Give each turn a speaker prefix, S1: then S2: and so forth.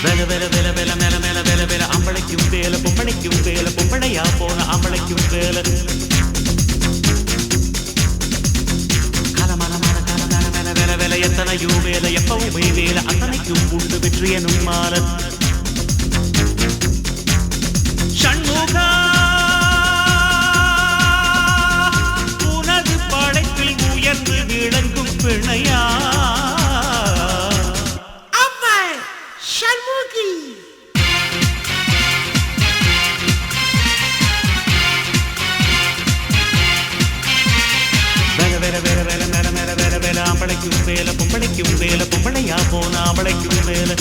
S1: வேல வேல வேல வேல மேல மேல வேல வேல அம்பளைக்கும் வேல பொம்பளைக்கும் வேல பொம்பளையா போன அம்பளைக்கும் வேல கலமலமான கலமல மேல வேல வேல எத்தனையோ வேல எப்பவுமே வேல அத்தனைக்கும் உண்டு வெற்றியனும் மால ஷண்முகா உனது படைப்பில் உயர்ந்து விளங்கும் பிணையா அம்பளைக்கும் வேல பொம்பளைக்கும் வேல பொம்பளையா போன அம்பளைக்கும் வேல